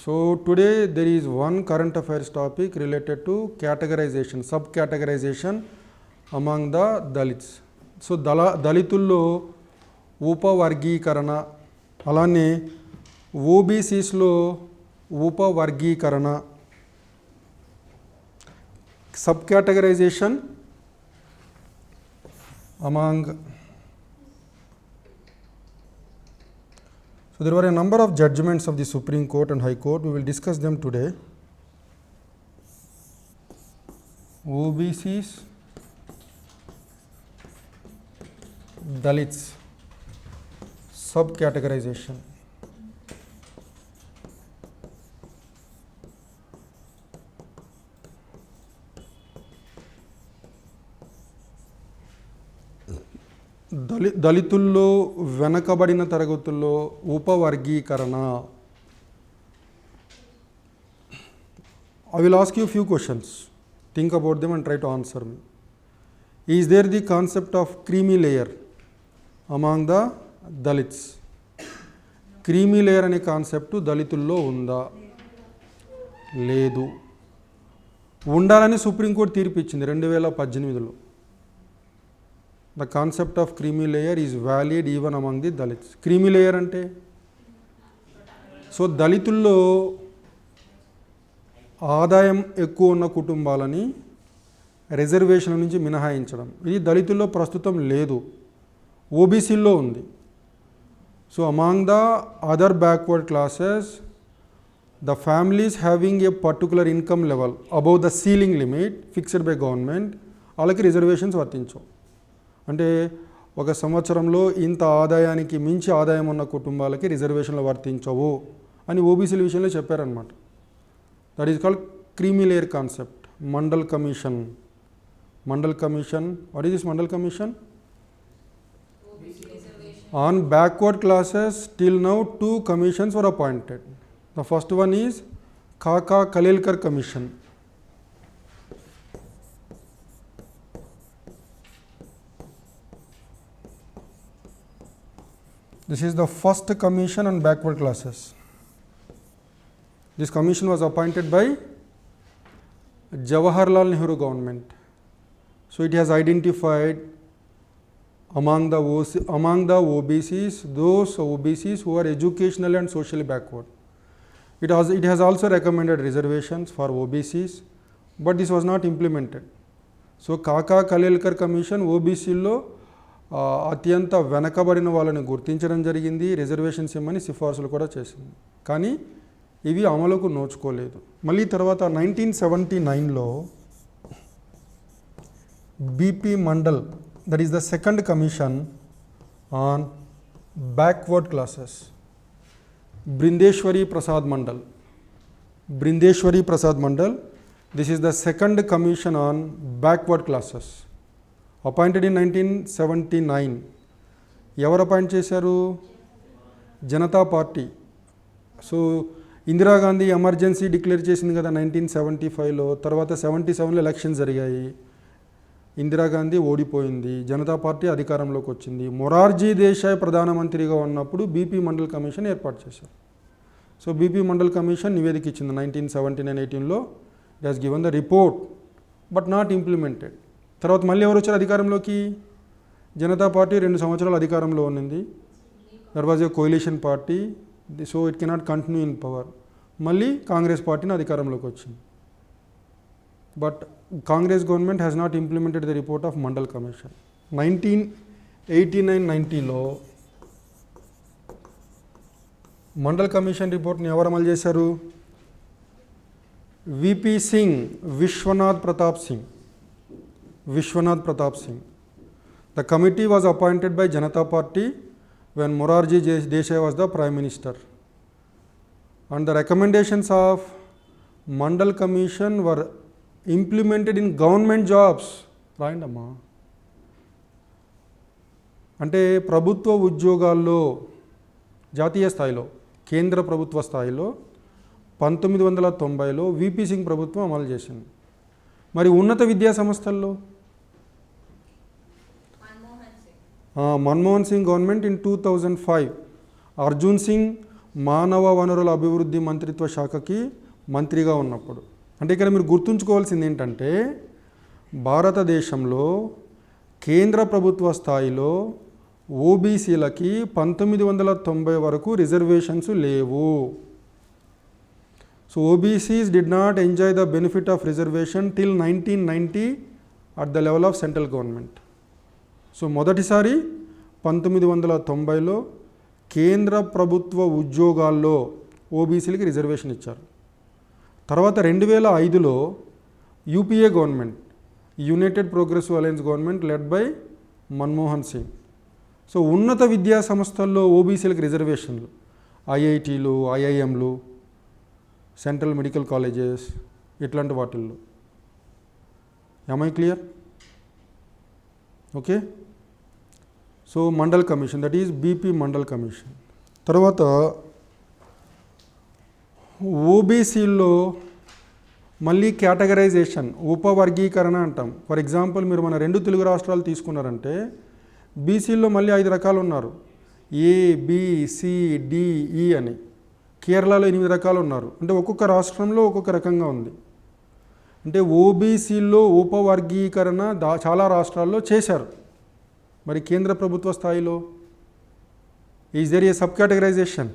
So today there is one current affairs topic related to categorization, sub-categorization among the Dalits. So దళితుల్లో ఉపవర్గీకరణ, అలానే ఓబీసీస్లో ఉపవర్గీకరణ, sub-categorization among. So there were a number of judgments of the Supreme Court and High Court. We will discuss them today. OBCs, Dalits, sub-categorization. దళితుల్లో వెనకబడిన తరగతుల్లో ఉపవర్గీకరణ. I will ask you a few questions. Think about them and try to answer me. Is there the concept of creamy layer among the Dalits? Creamy layer అనే concept దళితుల్లో ఉందా? లేదు. ఉండాలని supreme court తీర్పు ఇచ్చింది 2018లో. The concept of creamy layer is valid even among the Dalits. Creamy layer అంటే so దళితుల్లో ఆదాయం ఎక్కువ ఉన్న కుటుంబాలని రిజర్వేషన్ నుంచి మినహాయించడం, ఇది దళితుల్లో ప్రస్తుతం లేదు, ఓబీసీల్లో ఉంది. So among the other backward classes, the families having a particular income level above the ceiling limit fixed by government, వాళ్ళకి రిజర్వేషన్స్ వర్తించవు. అంటే ఒక సంవత్సరంలో ఇంత ఆదాయానికి మించి ఆదాయం ఉన్న కుటుంబాలకి రిజర్వేషన్లు వర్తించవు అని ఓబీసీల విషయంలో చెప్పారనమాట. That is called creamy layer concept. Mandal commission, what is this mandal commission? On backward classes till now 2 commissions were appointed. The first one is Kaka Kalelkar Commission. This is the first commission on backward classes. This commission was appointed by Jawaharlal Nehru government. So it has identified among the OBCs, those OBCs who are educationally and socially backward. It has also recommended reservations for OBCs, but this was not implemented. So Kaka Kalelkar Commission OBCలో అత్యంత వెనకబడిన వాళ్ళని గుర్తించడం జరిగింది, reservations ఇమ్మని సిఫార్సులు కూడా చేసింది, కానీ ఇవి అమలుకు నోచుకోలేదు. మళ్ళీ తర్వాత 1979లో B P Mandal, that is the second commission on backward classes, Brindeshwari Prasad Mandal, this is the second commission on backward classes, appointed in 1979. ఎవరు అపాయింట్ చేశారు? Janata party. So Indira Gandhi emergency declare చేసింది కదా 1975లో. తర్వాత 77లో ఎలక్షన్స్ జరిగాయి, ఇందిరాగాంధీ ఓడిపోయింది, జనతా పార్టీ అధికారంలోకి వచ్చింది. మొరార్జీ దేశాయ్ ప్రధానమంత్రిగా ఉన్నప్పుడు బీపీ మండల్ కమిషన్ ఏర్పాటు చేశారు. సో బీపీ మండల్ కమిషన్ నివేదిక ఇచ్చింది 1979-18లో. It has given the report but not implemented. తర్వాత మళ్ళీ ఎవరు వచ్చారు అధికారంలోకి? జనతా పార్టీ 2 సంవత్సరాలు అధికారంలో ఉన్నింది. There was a coalition party, so it cannot continue in power. మళ్ళీ కాంగ్రెస్ పార్టీని అధికారంలోకి వచ్చింది. But Congress government has not implemented the report of Mandal commission. 1989-90లో మండల్ కమిషన్ రిపోర్ట్ని ఎవరు అమలు చేశారు? VP Singh, Vishwanath Pratap Singh. The committee was appointed by Janata Party when Morarji Desai was the Prime Minister. And the recommendations of Mandal Commission were implemented in government jobs. రాయండమ్మా. అంటే ప్రభుత్వ ఉద్యోగాల్లో జాతీయ స్థాయిలో, కేంద్ర ప్రభుత్వ స్థాయిలో 1990లో విపి సింగ్ ప్రభుత్వం అమలు చేసింది. మరి ఉన్నత విద్యా సంస్థల్లో మన్మోహన్ సింగ్ గవర్నమెంట్ ఇన్ 2005, అర్జున్ సింగ్ మానవ వనరుల అభివృద్ధి మంత్రిత్వ శాఖకి మంత్రిగా ఉన్నప్పుడు. అంటే ఇక్కడ మీరు గుర్తుంచుకోవాల్సింది ఏంటంటే భారతదేశంలో కేంద్ర ప్రభుత్వ స్థాయిలో ఓబీసీలకి 1990 వరకు రిజర్వేషన్స్ లేవు. So OBCs did not enjoy the benefit of reservation till 1990 at the level of central government. So మొదటిసారి 1990లో కేంద్ర ప్రభుత్వ ఉద్యోగాల్లో ఓబీసీలకి రిజర్వేషన్ ఇచ్చారు. తర్వాత 2005లో UPA government, united progressive alliance government led by Manmohan Singh. So ఉన్నత విద్యా సంస్థల్లో ఓబీసీలకు రిజర్వేషన్లు, ఐఐటీలు, ఐఐఎంలు, సెంట్రల్ మెడికల్ కాలేజెస్, ఇట్లాంటి వాటిల్లో. I clear? Okay. So Mandal commission, that is BP Mandal commission. తర్వాత ఓబీసీల్లో మళ్ళీ కేటగరైజేషన్, ఉపవర్గీకరణ అంటాం. ఫర్ ఎగ్జాంపుల్ మీరు మన 2 తెలుగు రాష్ట్రాలు తీసుకున్నారంటే బీసీల్లో మళ్ళీ 5 రకాలు ఉన్నారు, ఏ, బి, సి, డి, ఈ అని. కేరళలో 8 రకాలు ఉన్నారు. అంటే ఒక్కొక్క రాష్ట్రంలో ఒక్కొక్క రకంగా ఉంది. అంటే ఓబీసీల్లో ఉపవర్గీకరణ చాలా రాష్ట్రాల్లో చేశారు. మరి కేంద్ర ప్రభుత్వ స్థాయిలో is there a sub categorisation?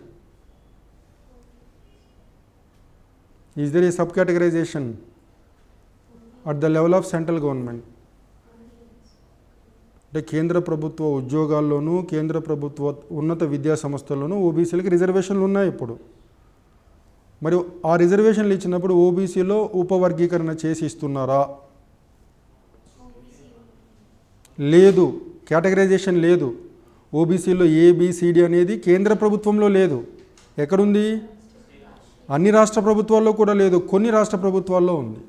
Is there a sub categorisation at the level of central government? అంటే కేంద్ర ప్రభుత్వ ఉద్యోగాల్లోనూ కేంద్ర ప్రభుత్వ ఉన్నత విద్యా సంస్థల్లోనూ ఓబీసీలకి రిజర్వేషన్లు ఉన్నాయి ఇప్పుడు. మరి ఆ రిజర్వేషన్లు ఇచ్చినప్పుడు ఓబీసీలో ఉపవర్గీకరణ చేసి ఇస్తున్నారా? లేదు, కేటగరైజేషన్ లేదు. ఓబీసీలో ఏబిసిడి అనేది కేంద్ర ప్రభుత్వంలో లేదు. ఎక్కడుంది? అన్ని రాష్ట్ర ప్రభుత్వాల్లో కూడా లేదు, కొన్ని రాష్ట్ర ప్రభుత్వాల్లో ఉంది.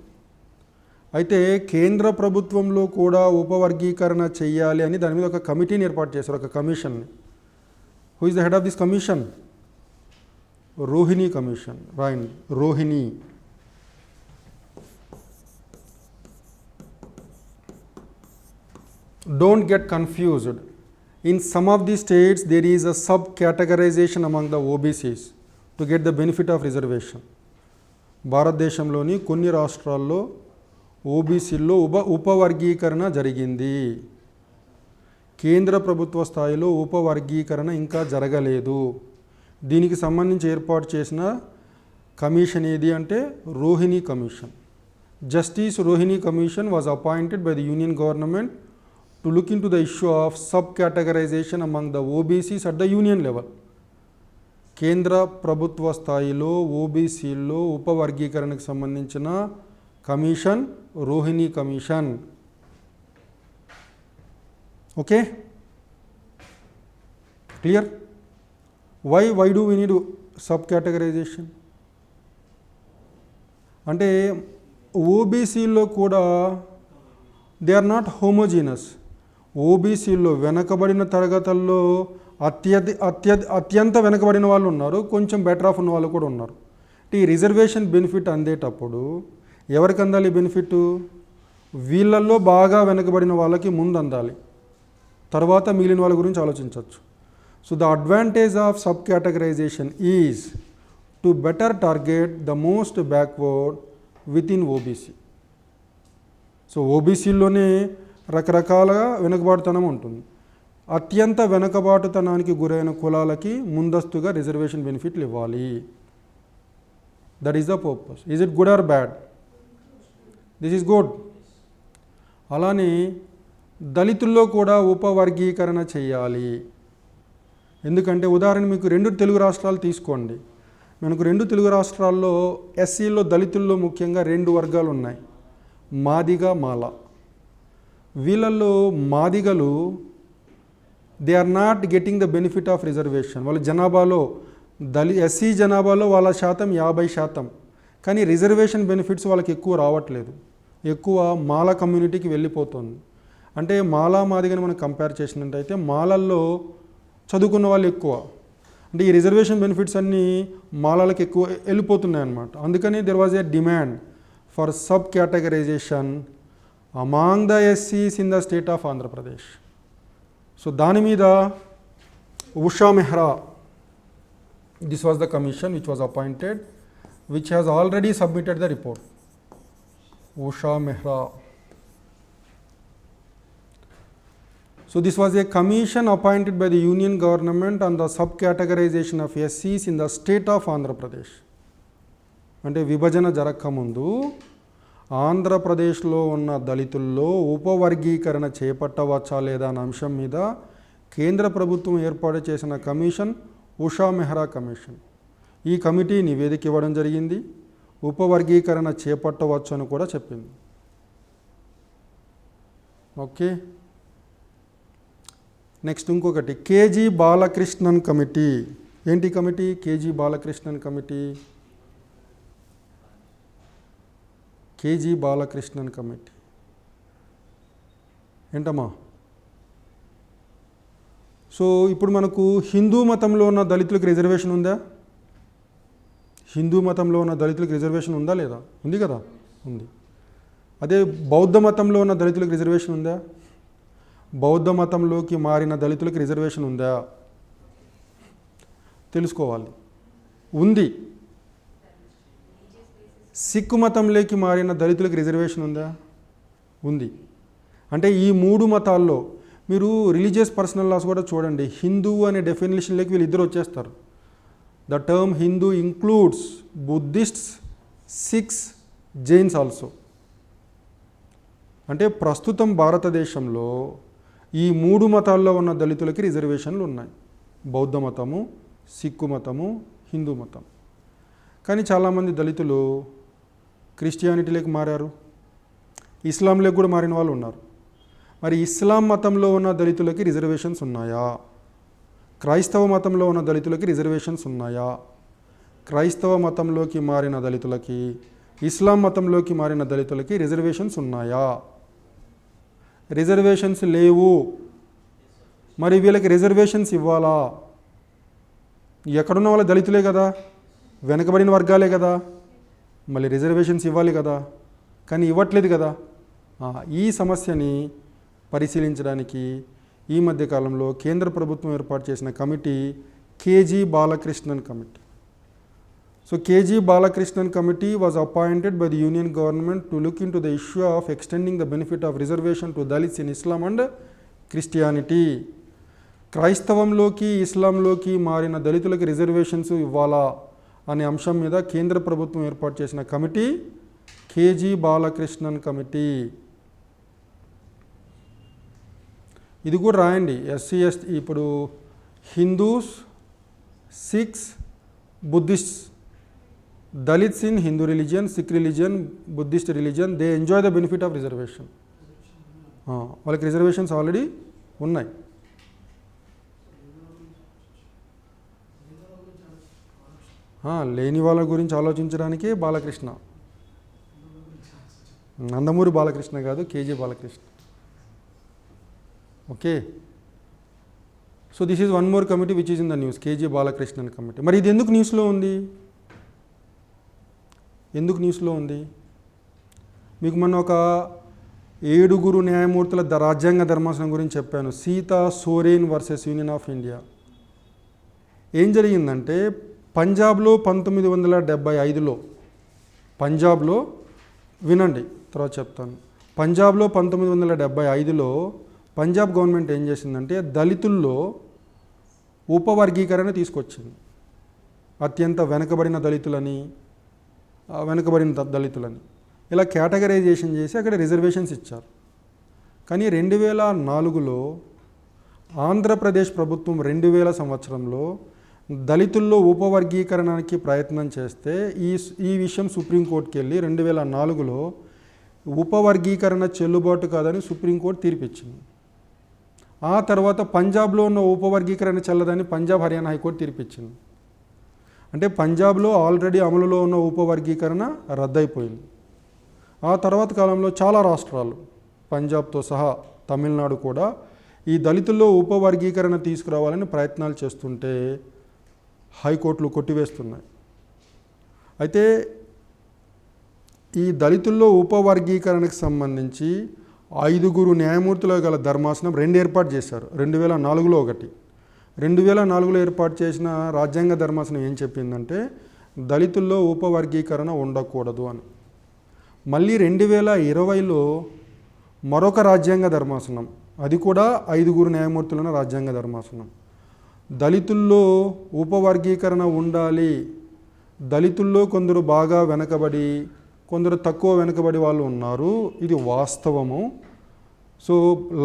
అయితే కేంద్ర ప్రభుత్వంలో కూడా ఉపవర్గీకరణ చెయ్యాలి అని దాని మీద ఒక కమిటీని ఏర్పాటు చేశారు, ఒక కమిషన్ని. Who is the head of this commission? Rohini commission. రాయండి, Rohini. Don't get confused. In some of the states, there is a sub-categorization among the OBCs to get the benefit of reservation. భారతదేశంలోని కొన్ని రాష్ట్రాల్లో ఓబీసీల్లో ఉపవర్గీకరణ జరిగింది. కేంద్ర ప్రభుత్వ స్థాయిలో ఉపవర్గీకరణ ఇంకా జరగలేదు. దీనికి సంబంధించి ఏర్పాటు చేసిన కమిషన్ ఏది అంటే Rohini commission. Justice Rohini commission was appointed by the union government to look into the issue of sub-categorization among the OBCs at the union level. కేంద్ర ప్రభుత్వ స్థాయిలో ఓబీసీల్లో ఉపవర్గీకరణకు సంబంధించిన commission Rohini commission. Okay, clear? Why do we need sub categorisation అంటే ఓబీసీల్లో కూడా they are not homogeneous. ఓబీసీల్లో వెనకబడిన తరగతుల్లో అత్యంత వెనకబడిన వాళ్ళు ఉన్నారు, కొంచెం బెటర్ ఆఫ్ ఉన్న వాళ్ళు కూడా ఉన్నారు. ఈ రిజర్వేషన్ బెనిఫిట్ అందేటప్పుడు ఎవరికి అందాలి బెనిఫిట్? వీళ్ళల్లో బాగా వెనకబడిన వాళ్ళకి ముందు అందాలి, తర్వాత మిగిలిన వాళ్ళ గురించి ఆలోచించవచ్చు. So the advantage of sub categorisation is to better target the most backward within OBC. So ఓబీసీల్లోనే రకరకాలుగా వెనుకబాటుతనం ఉంటుంది. అత్యంత వెనుకబాటుతనానికి గురైన కులాలకి ముందస్తుగా రిజర్వేషన్ బెనిఫిట్లు ఇవ్వాలి. That is the purpose. Is it good or bad? This is good. అలానే దళితుల్లో కూడా ఉపవర్గీకరణ చేయాలి. ఎందుకంటే ఉదాహరణ మీకు 2 తెలుగు రాష్ట్రాలు తీసుకోండి. మనకు 2 తెలుగు రాష్ట్రాల్లో ఎస్సీలో దళితుల్లో ముఖ్యంగా 2 వర్గాలు ఉన్నాయి, మాదిగ, మాల. వీళ్ళల్లో మాదిగలు they are not getting the benefit of reservation. వాళ్ళ జనాభాలో ఎస్సీ జనాభాలో వాళ్ళ శాతం 50%, కానీ రిజర్వేషన్ బెనిఫిట్స్ వాళ్ళకి ఎక్కువ రావట్లేదు, ఎక్కువ మాల కమ్యూనిటీకి వెళ్ళిపోతుంది. అంటే మాలా మాదిగని మనం కంపేర్ చేసినట్టయితే మాలల్లో చదువుకున్న వాళ్ళు ఎక్కువ, అంటే ఈ రిజర్వేషన్ బెనిఫిట్స్ అన్నీ మాలలకు ఎక్కువ వెళ్ళిపోతున్నాయి అన్నమాట. అందుకని there was a demand for sub-categorization among the SCs in the state of Andhra Pradesh. So దాని మీద Usha Mehra This was the commission which was appointed, which has already submitted the report. Usha Mehra. So this was a commission appointed by the union government on the subcategorization of SCs in the state of Andhra Pradesh. అంటే విభజన జరగకముందు ఆంధ్రప్రదేశ్లో ఉన్న దళితుల్లో ఉపవర్గీకరణ చేపట్టవచ్చా లేదా అనే అంశం మీద కేంద్ర ప్రభుత్వం ఏర్పాటు చేసిన కమిషన్ ఉషా మెహ్రా కమిషన్. ఈ కమిటీ నివేదిక ఇవ్వడం జరిగింది. ఉపవర్గీకరణ చేపట్టవచ్చు అని కూడా చెప్పింది. ఓకే, నెక్స్ట్ ఇంకొకటి కేజీ బాలకృష్ణన్ కమిటీ. ఏంటి committee? KG Balakrishnan committee. KG Balakrishnan committee ఏంటమ్మా? సో ఇప్పుడు మనకు హిందూ మతంలో ఉన్న దళితులకు రిజర్వేషన్ ఉందా? హిందూ మతంలో ఉన్న దళితులకు రిజర్వేషన్ ఉందా లేదా? ఉంది కదా, ఉంది. అదే బౌద్ధ మతంలో ఉన్న దళితులకు రిజర్వేషన్ ఉందా? బౌద్ధ మతంలోకి మారిన దళితులకు రిజర్వేషన్ ఉందా? తెలుసుకోవాలి. ఉంది. సిక్కు మతంలోకి మారిన దళితులకు రిజర్వేషన్ ఉందా? ఉంది. అంటే ఈ మూడు మతాల్లో మీరు రిలీజియస్ పర్సనల్ లాస్ కూడా చూడండి. హిందూ అనే డెఫినేషన్లోకి వీళ్ళిద్దరు వచ్చేస్తారు. The term Hindu includes Buddhists, Sikhs, Jains also. అంటే ప్రస్తుతం భారతదేశంలో ఈ మూడు మతాల్లో ఉన్న దళితులకి రిజర్వేషన్లు ఉన్నాయి. బౌద్ధ మతము, సిక్కు మతము, హిందూ మతం. కానీ చాలామంది దళితులు క్రిస్టియానిటీలోకి మారారు, ఇస్లాంలోకి కూడా మారిన వాళ్ళు ఉన్నారు. మరి ఇస్లాం మతంలో ఉన్న దళితులకి రిజర్వేషన్స్ ఉన్నాయా? క్రైస్తవ మతంలో ఉన్న దళితులకి రిజర్వేషన్స్ ఉన్నాయా? క్రైస్తవ మతంలోకి మారిన దళితులకి, ఇస్లాం మతంలోకి మారిన దళితులకి రిజర్వేషన్స్ ఉన్నాయా? రిజర్వేషన్స్ లేవు. మరి వీళ్ళకి రిజర్వేషన్స్ ఇవ్వాలా? ఎక్కడున్న వాళ్ళ దళితులే కదా, వెనకబడిన వర్గాలే కదా, మళ్ళీ రిజర్వేషన్స్ ఇవ్వాలి కదా, కానీ ఇవ్వట్లేదు కదా. ఈ సమస్యని పరిశీలించడానికి ఈ మధ్యకాలంలో కేంద్ర ప్రభుత్వం ఏర్పాటు చేసిన committee KG Balakrishnan committee. So KG Balakrishnan committee was appointed by the union government to look into the issue of extending the benefit of reservation to Dalits in Islam and Christianity. క్రైస్తవంలోకి, ఇస్లాంలోకి మారిన దళితులకి రిజర్వేషన్స్ ఇవ్వాలా అనే అంశం మీద కేంద్ర ప్రభుత్వం ఏర్పాటు చేసిన కమిటీ కేజీ బాలకృష్ణన్ కమిటీ. ఇది కూడా రాయండి. ఎస్సీ ఎస్టీ, ఇప్పుడు Hindus, Sikhs, Buddhists, Dalits in Hindu religion, Sikh religion, Buddhist religion, they enjoy the benefit of reservation. వాళ్ళకి రిజర్వేషన్స్ ఆల్రెడీ ఉన్నాయి. లేని వాళ్ళ గురించి ఆలోచించడానికే బాలకృష్ణ, నందమూరి బాలకృష్ణ కాదు, KG Balakrishna. Okay, so this is one more committee which is in the news, KG Balakrishnan committee. మరి ఇది ఎందుకు న్యూస్లో ఉంది? ఎందుకు న్యూస్లో ఉంది? మీకు మొన్న ఒక 7 న్యాయమూర్తుల రాజ్యాంగ ధర్మాసనం గురించి చెప్పాను, Sita Soren versus union of India. ఏం జరిగిందంటే పంజాబ్లో 1975లో, పంజాబ్లో వినండి తర్వాత చెప్తాను, పంజాబ్లో 1975లో పంజాబ్ గవర్నమెంట్ ఏం చేసిందంటే దళితుల్లో ఉపవర్గీకరణ తీసుకొచ్చింది. అత్యంత వెనుకబడిన దళితులని, వెనుకబడిన దళితులని ఇలా కేటగరైజేషన్ చేసి అక్కడ రిజర్వేషన్స్ ఇచ్చారు. కానీ 2004లో ఆంధ్రప్రదేశ్ ప్రభుత్వం 2000 సంవత్సరంలో దళితుల్లో ఉపవర్గీకరణకి ప్రయత్నం చేస్తే ఈ విషయం సుప్రీంకోర్టుకి వెళ్ళి 2004లో ఉపవర్గీకరణ చెల్లుబాటు కాదని సుప్రీంకోర్టు తీర్పిచ్చింది. ఆ తర్వాత పంజాబ్లో ఉన్న ఉపవర్గీకరణ చెల్లదని పంజాబ్ హర్యానా హైకోర్టు తీర్పిచ్చింది. అంటే పంజాబ్లో ఆల్రెడీ అమలులో ఉన్న ఉపవర్గీకరణ రద్దయిపోయింది. ఆ తర్వాత కాలంలో చాలా రాష్ట్రాలు, పంజాబ్తో సహా తమిళనాడు కూడా ఈ దళితుల్లో ఉపవర్గీకరణ తీసుకురావాలని ప్రయత్నాలు చేస్తుంటే హైకోర్టులు కొట్టివేస్తున్నాయి. అయితే ఈ దళితుల్లో ఉపవర్గీకరణకు సంబంధించి 5 న్యాయమూర్తులు గల ధర్మాసనం 2 ఏర్పాటు చేశారు. 2004లో ఒకటి, 2004లో ఏర్పాటు చేసిన రాజ్యాంగ ధర్మాసనం ఏం చెప్పిందంటే దళితుల్లో ఉపవర్గీకరణ ఉండకూడదు అని. మళ్ళీ 2020లో మరొక రాజ్యాంగ ధర్మాసనం, అది కూడా 5 న్యాయమూర్తులున్న రాజ్యాంగ ధర్మాసనం, దళితుల్లో ఉపవర్గీకరణ ఉండాలి, దళితుల్లో కొందరు బాగా వెనకబడి కొందరు తక్కువ వెనకబడి వాళ్ళు ఉన్నారు, ఇది వాస్తవము. సో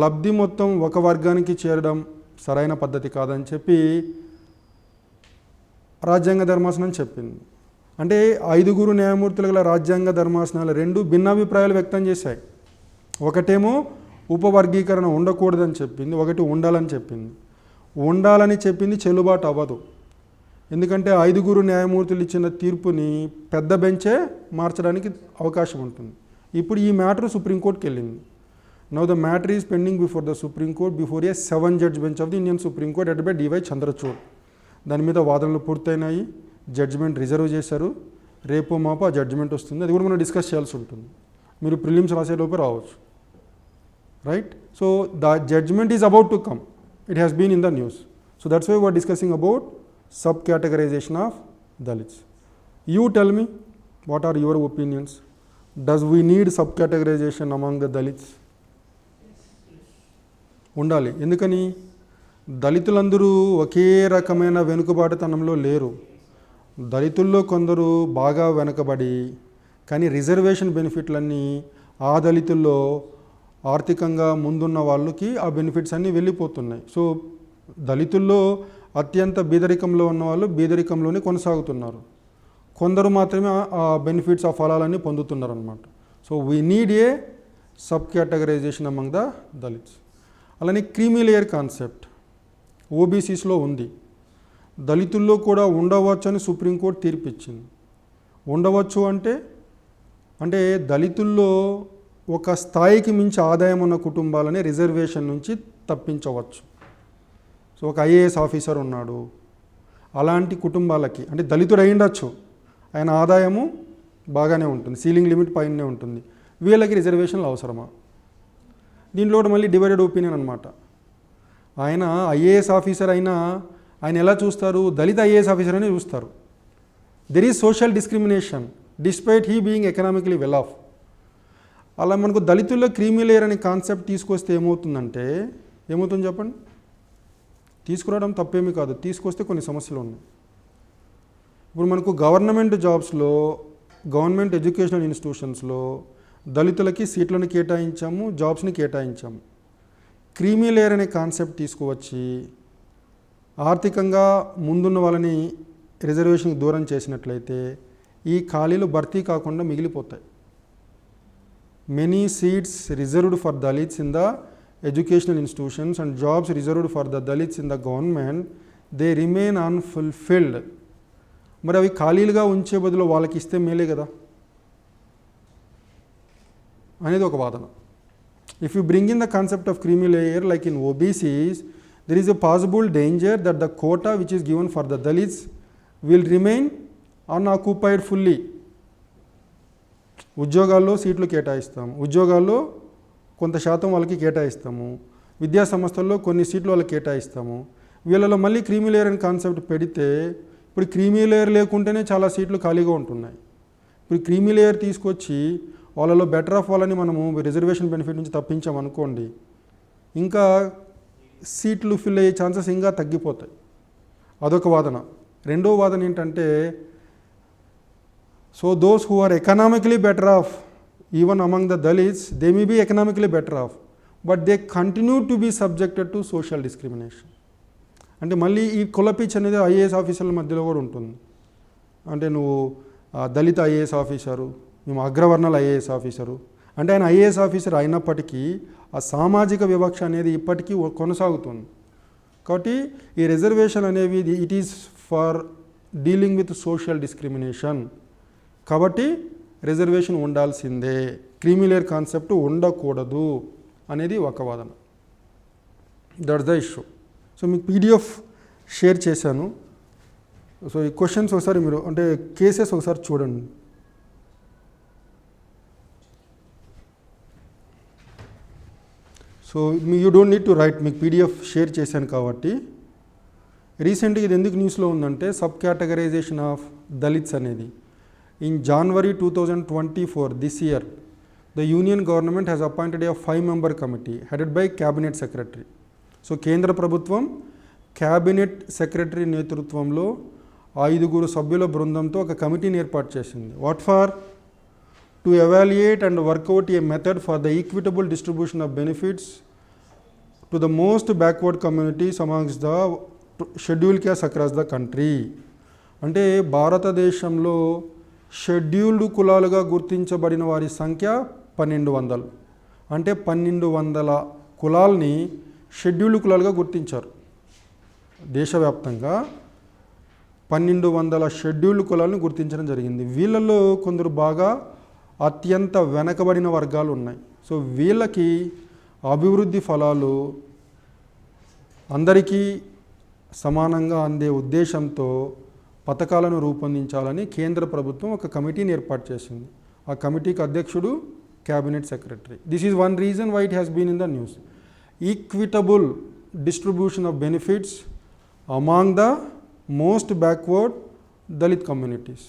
లబ్ధి మొత్తం ఒక వర్గానికి చేరడం సరైన పద్ధతి కాదని చెప్పి రాజ్యాంగ ధర్మాసనం చెప్పింది. అంటే 5 న్యాయమూర్తులు గల రాజ్యాంగ ధర్మాసనాలు 2 భిన్నాభిప్రాయాలు వ్యక్తం చేశాయి. ఒకటేమో ఉపవర్గీకరణ ఉండకూడదని చెప్పింది, ఒకటి ఉండాలని చెప్పింది. ఉండాలని చెప్పింది చెల్లుబాటు అవ్వదు, ఎందుకంటే 5 న్యాయమూర్తులు ఇచ్చిన తీర్పుని పెద్ద బెంచే మార్చడానికి అవకాశం ఉంటుంది. ఇప్పుడు ఈ మ్యాటర్ సుప్రీంకోర్టుకి వెళ్ళింది. Now the matter is pending before the supreme court before a 7 judge bench of the Indian supreme court head by DY Chandrachud. దాని మీద వాదనలు పూర్తయినాయి, జడ్జిమెంట్ రిజర్వ్ చేశారు. రేపు మాపు ఆ జడ్జిమెంట్ వస్తుంది, అది కూడా మనం డిస్కస్ చేయాల్సి ఉంటుంది. మీరు ప్రిలిమ్స్ రాసేలోపే రావచ్చు, right? So the judgement is about to come, it has been in the news. So that's why we're discussing about sub categorization of Dalits. You tell me, what are your opinions? Does we need sub categorization among the Dalits? ఉండాలి. ఎందుకని? దళితులందరూ ఒకే రకమైన వెనుకబాటుతనంలో లేరు. దళితుల్లో కొందరు బాగా వెనుకబడి కానీ reservation బెనిఫిట్లన్నీ ఆ దళితుల్లో ఆర్థికంగా ముందున్న వాళ్ళకి ఆ బెనిఫిట్స్ అన్నీ వెళ్ళిపోతున్నాయి. సో దళితుల్లో అత్యంత బీదరికంలో ఉన్న వాళ్ళు బీదరికంలోనే కొనసాగుతున్నారు, కొందరు మాత్రమే ఆ బెనిఫిట్స్ ఆ ఫలాలన్నీ పొందుతున్నారు అన్నమాట. So we need a sub categorization among the Dalits. అలానే క్రీమీ లేయర్ కాన్సెప్ట్ ఓబీసీస్లో ఉంది, దళితుల్లో కూడా ఉండవచ్చు అని సుప్రీంకోర్టు తీర్పు ఇచ్చింది. ఉండవచ్చు అంటే దళితుల్లో ఒక స్థాయికి మించి ఆదాయం ఉన్న కుటుంబాలని రిజర్వేషన్ నుంచి తప్పించవచ్చు. సో ఒక ఐఏఎస్ ఆఫీసర్ ఉన్నాడు, అలాంటి కుటుంబాలకి, అంటే దళితుడు అయ్యుండొచ్చు, ఆయన ఆదాయము బాగానే ఉంటుంది, సీలింగ్ లిమిట్ పైనే ఉంటుంది, వీళ్ళకి రిజర్వేషన్లు అవసరమా? దీంట్లో కూడా మళ్ళీ డివైడెడ్ ఒపీనియన్ అనమాట. ఆయన ఐఏఎస్ ఆఫీసర్ అయినా ఆయన ఎలా చూస్తారు? దళిత ఐఏఎస్ ఆఫీసర్ అని చూస్తారు. There is social discrimination despite he being economically well of. అలా మనకు దళితుల్లో క్రీమీ లేయర్ అనే కాన్సెప్ట్ తీసుకొస్తే ఏమవుతుంది చెప్పండి? తీసుకురావడం తప్పేమీ కాదు, తీసుకొస్తే కొన్ని సమస్యలు ఉన్నాయి. ఇప్పుడు మనకు గవర్నమెంట్ జాబ్స్లో, గవర్నమెంట్ ఎడ్యుకేషనల్ ఇన్స్టిట్యూషన్స్లో దళితులకి సీట్లను కేటాయించాము, జాబ్స్ని కేటాయించాము. క్రీమీ లేయర్ అనే కాన్సెప్ట్ తీసుకువచ్చి ఆర్థికంగా ముందున్న వాళ్ళని రిజర్వేషన్కి దూరం చేసినట్లయితే ఈ ఖాళీలు భర్తీ కాకుండా మిగిలిపోతాయి. Many seats reserved for Dalits in the educational institutions and jobs reserved for the Dalits in the government, they remain unfulfilled. మరి అవి ఖాళీలుగా ఉంచే బదులు వాళ్ళకి ఇస్తే మేలే కదా అనేది ఒక వాదన. If you bring in the concept of creamy layer like in OBCs, there is a possible danger that the quota which is given for the Dalits will remain unoccupied fully. ఉద్యోగాల్లో సీట్లు కేటాయిస్తాము, ఉద్యోగాల్లో కొంత శాతం వాళ్ళకి కేటాయిస్తాము, విద్యా సంస్థల్లో కొన్ని సీట్లు వాళ్ళకి కేటాయిస్తాము. వీళ్ళలో మళ్ళీ క్రీమీ లేయర్ అని కాన్సెప్ట్ పెడితే ఇప్పుడు క్రీమీ లేయర్ లేకుంటేనే చాలా సీట్లు ఖాళీగా ఉంటున్నాయి. ఇప్పుడు క్రీమీ లేయర్ తీసుకొచ్చి వాళ్ళలో బెటర్ ఆఫ్ వాళ్ళని మనము రిజర్వేషన్ బెనిఫిట్ నుంచి తప్పించామనుకోండి, ఇంకా సీట్లు ఫిల్ అయ్యే ఛాన్సెస్ ఇంకా తగ్గిపోతాయి. అదొక వాదన. రెండో వాదన ఏంటంటే, so those who are economically better off, even among the Dalits, they may be economically better off, but they continue to be subjected to social discrimination. అంటే మళ్ళీ ఈ కులపిచ్ అనేది ఐఏఎస్ ఆఫీసర్ల మధ్యలో కూడా ఉంటుంది. అంటే నువ్వు దళిత ఐఏఎస్ ఆఫీసరు, మేము అగ్రవర్ణాల ఐఏఎస్ ఆఫీసరు, అంటే ఆయన ఐఏఎస్ ఆఫీసర్ అయినప్పటికీ ఆ సామాజిక వివక్ష అనేది ఇప్పటికీ కొనసాగుతుంది. కాబట్టి ఈ రిజర్వేషన్ అనేవి it is for dealing with social discrimination. కాబట్టి రిజర్వేషన్ ఉండాల్సిందే, క్రీమీ లేయర్ కాన్సెప్ట్ ఉండకూడదు అనేది ఒక వాదన. That's the issue. సో మీకు పీడిఎఫ్ షేర్ చేశాను. సో ఈ క్వశ్చన్స్ ఒకసారి మీరు అంటే కేసెస్ ఒకసారి చూడండి. So you don't need to right, మీకు పీడిఎఫ్ షేర్ చేశాను కాబట్టి రీసెంట్గా ఇది ఎందుకు న్యూస్లో ఉందంటే సబ్ కేటగరైజేషన్ ఆఫ్ దళిత్స్ అనేది. In January 2024 this year the union government has appointed A 5-member committee headed by cabinet secretary. So కేంద్ర ప్రభుత్వం క్యాబినెట్ సెక్రటరీ నేతృత్వంలో 5 సభ్యుల బృందంతో ఒక కమిటీని ఏర్పాటు చేసింది. What for? To evaluate and work out a method for the equitable distribution of benefits to the most backward communities amongst the schedule caste across the country. అంటే భారతదేశంలో షెడ్యూల్డ్ కులాలుగా గుర్తించబడిన వారి సంఖ్య 1200. అంటే 1200 కులాల్ని షెడ్యూల్డ్ కులాలుగా గుర్తించారు. దేశవ్యాప్తంగా 1200 షెడ్యూల్డ్ కులాలను గుర్తించడం జరిగింది. వీళ్ళల్లో కొందరు బాగా అత్యంత వెనకబడిన వర్గాలు ఉన్నాయి. సో వీళ్ళకి అభివృద్ధి ఫలాలు అందరికీ సమానంగా అందే ఉద్దేశంతో పథకాలను రూపొందించాలని కేంద్ర ప్రభుత్వం ఒక కమిటీని ఏర్పాటు చేసింది. ఆ కమిటీకి అధ్యక్షుడు cabinet secretary. This is one reason why it has been in the news. Equitable distribution of benefits among the most backward Dalit communities.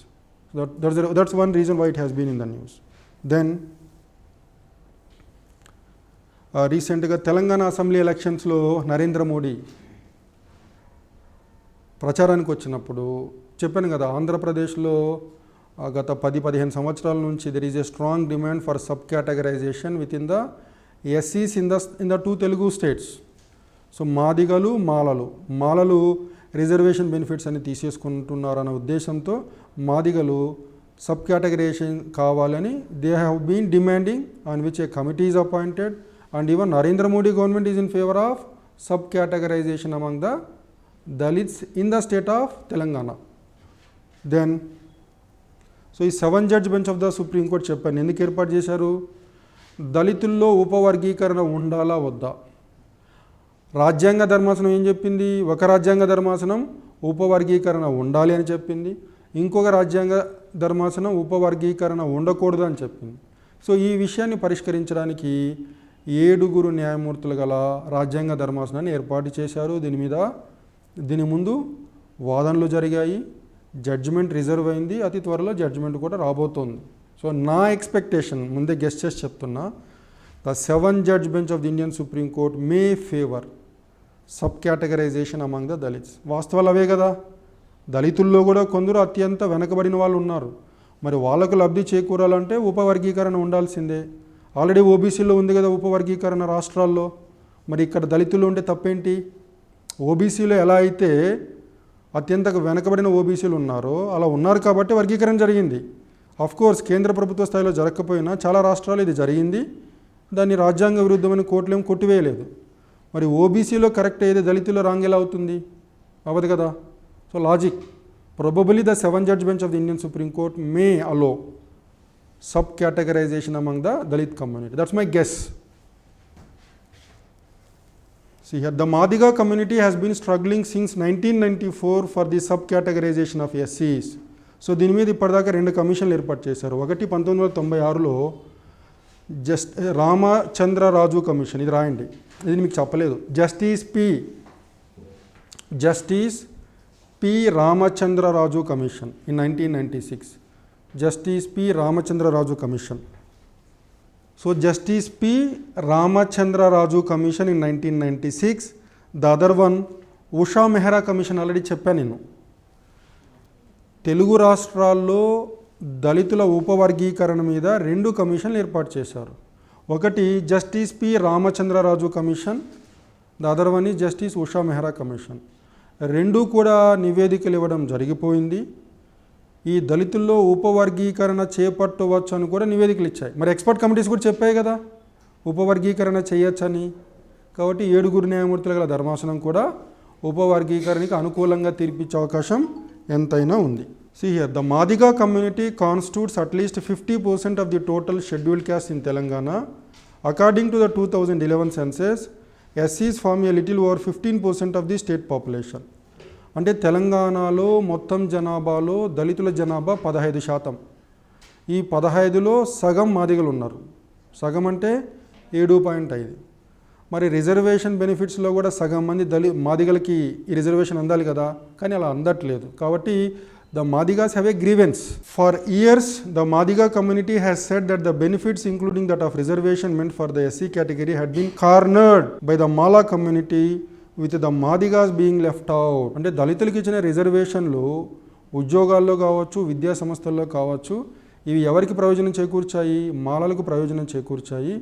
That's one reason why it has been in the news. Then రీసెంట్గా Telangana assembly ఎలక్షన్స్లో నరేంద్ర మోడీ ప్రచారానికి వచ్చినప్పుడు చెప్పాను కదా, ఆంధ్రప్రదేశ్లో గత 10-15 సంవత్సరాల నుంచి there is a strong demand for sub categorization within the ఎస్సీస్ in the 2 Telugu states. So మాదిగలు, మాలలు రిజర్వేషన్ బెనిఫిట్స్ అని తీసేసుకుంటున్నారన్న ఉద్దేశంతో మాదిగలు సబ్ కేటగరైజేషన్ కావాలని they have been demanding, on which a committee is appointed, and even Narendra Modi government is in favour of sub categorization among the Dalits in the state of Telangana. Then so ఈ 7-judge bench of the supreme court చెప్పాను ఎందుకు ఏర్పాటు చేశారు. దళితుల్లో ఉపవర్గీకరణ ఉండాలా వద్దా? రాజ్యాంగ ధర్మాసనం ఏం చెప్పింది? ఒక రాజ్యాంగ ధర్మాసనం ఉపవర్గీకరణ ఉండాలి అని చెప్పింది, ఇంకొక రాజ్యాంగ ధర్మాసనం ఉపవర్గీకరణ ఉండకూడదు అని చెప్పింది. సో ఈ విషయాన్ని పరిష్కరించడానికి 7 న్యాయమూర్తులు గల రాజ్యాంగ ధర్మాసనాన్ని ఏర్పాటు చేశారు. దీని ముందు వాదనలు జరిగాయి, జడ్జిమెంట్ రిజర్వ్ అయింది, అతి త్వరలో జడ్జిమెంట్ కూడా రాబోతోంది. సో నా ఎక్స్పెక్టేషన్ ముందే గెస్ట్ చేసి చెప్తున్నా, the 7-judge bench of the Indian supreme court may favour sub categorization among the Dalits. వాస్తవాలు అవే కదా, దళితుల్లో కూడా కొందరు అత్యంత వెనకబడిన వాళ్ళు ఉన్నారు. మరి వాళ్ళకు లబ్ధి చేకూరాలంటే ఉపవర్గీకరణ ఉండాల్సిందే. ఆల్రెడీ ఓబీసీలో ఉంది కదా ఉపవర్గీకరణ రాష్ట్రాల్లో, మరి ఇక్కడ దళితుల్లో ఉంటే తప్పేంటి? ఓబీసీలో ఎలా అయితే అత్యంత వెనకబడిన ఓబీసీలు ఉన్నారో అలా ఉన్నారు కాబట్టి వర్గీకరణ జరిగింది. కోర్స్ కేంద్ర ప్రభుత్వ స్థాయిలో జరగకపోయినా చాలా రాష్ట్రాలు ఇది జరిగింది. దాన్ని రాజ్యాంగ విరుద్ధమని కోర్టులు ఏం కొట్టివేయలేదు. మరి ఓబీసీలో కరెక్ట్ ఏది, దళితుల్లో రాంగ్ ఎలా అవుతుంది? అవ్వదు కదా. So logic, probably the 7-judge bench of the Indian Supreme Court may allow sub-categorization among the Dalit community. That's my guess. See here, the Madiga community has been struggling since 1994 for the sub-categorization of SCs. So దీని మీద ఇప్పటిదాకా 2 కమిషన్లు ఏర్పాటు చేశారు. ఒకటి 1996లో Ramachandra Raju commission, ఇది రాయండి, ఇది మీకు చెప్పలేదు. Justice P Ramachandra Raju commission in 1996. Justice P Ramachandra Raju commission. So justice P Ramachandra Raju commission in 1996. The other one Usha Mehra commission, already చెప్పాను నేను. తెలుగు రాష్ట్రాల్లో దళితుల ఉపవర్గీకరణ మీద 2 కమిషన్లు ఏర్పాటు చేశారు. ఒకటి justice P Ramachandra Raju commission, the other one is justice Usha Mehra commission. 2 కూడా నివేదికలు ఇవ్వడం జరిగిపోయింది. ఈ దళితుల్లో ఉపవర్గీకరణ చేపట్టవచ్చు అని కూడా నివేదికలు ఇచ్చాయి. మరి ఎక్స్పర్ట్ కమిటీస్ కూడా చెప్పాయి కదా ఉపవర్గీకరణ చేయొచ్చని. కాబట్టి 7 న్యాయమూర్తుల గల ధర్మాసనం కూడా ఉపవర్గీకరణకి అనుకూలంగా తీర్పిచ్చే అవకాశం ఎంతైనా ఉంది. See here, the Madiga community constitutes at least 50% of the total scheduled caste in Telangana. According to the 2011 census, SCs form a little over 15% of the state population. అంటే తెలంగాణలో మొత్తం జనాభాలో దళితుల జనాభా 15%. ఈ 15లో సగం మాదిగలు ఉన్నారు. సగం అంటే 7.5. మరి రిజర్వేషన్ బెనిఫిట్స్లో కూడా సగం మంది మాదిగలకి ఈ రిజర్వేషన్ అందాలి కదా, కానీ అలా అందట్లేదు. కాబట్టి the Madigas have a grievance. For years the Madiga community has said that the benefits including that of reservation meant for the SC category had been cornered by the Mala community with the Madigas being left out. అంటే దళితులకు ఇచ్చిన రిజర్వేషన్లు ఉద్యోగాల్లో కావచ్చు, విద్యా సంస్థల్లో కావచ్చు, ఇవి ఎవరికి ప్రయోజనం చేకూర్చాయి? మాలలకు ప్రయోజనం చేకూర్చాయి.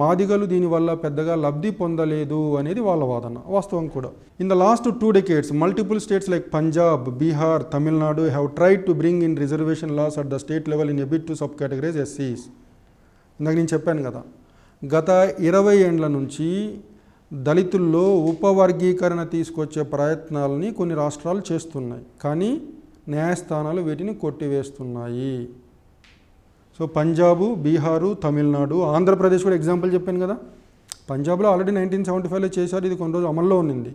మాదిగలు దీనివల్ల పెద్దగా లబ్ధి పొందలేదు అనేది వాళ్ళ వాదన. వాస్తవం కూడా. In the last 2 decades multiple states like Punjab, Bihar, Tamil Nadu have tried to bring in reservation laws at the state level in a bid to sub categories ఎస్సీస్. ఇందాక నేను చెప్పాను కదా, గత 20 ఏండ్ల నుంచి దళితుల్లో ఉపవర్గీకరణ తీసుకొచ్చే ప్రయత్నాలని కొన్ని రాష్ట్రాలు చేస్తున్నాయి, కానీ న్యాయస్థానాలు వీటిని కొట్టివేస్తున్నాయి. సో పంజాబు, బీహారు, తమిళనాడు, ఆంధ్రప్రదేశ్ కూడా ఎగ్జాంపుల్ చెప్పాను కదా. పంజాబ్లో ఆల్రెడీ 1975లో చేశారు, ఇది కొన్ని రోజులు అమల్లో ఉన్నింది.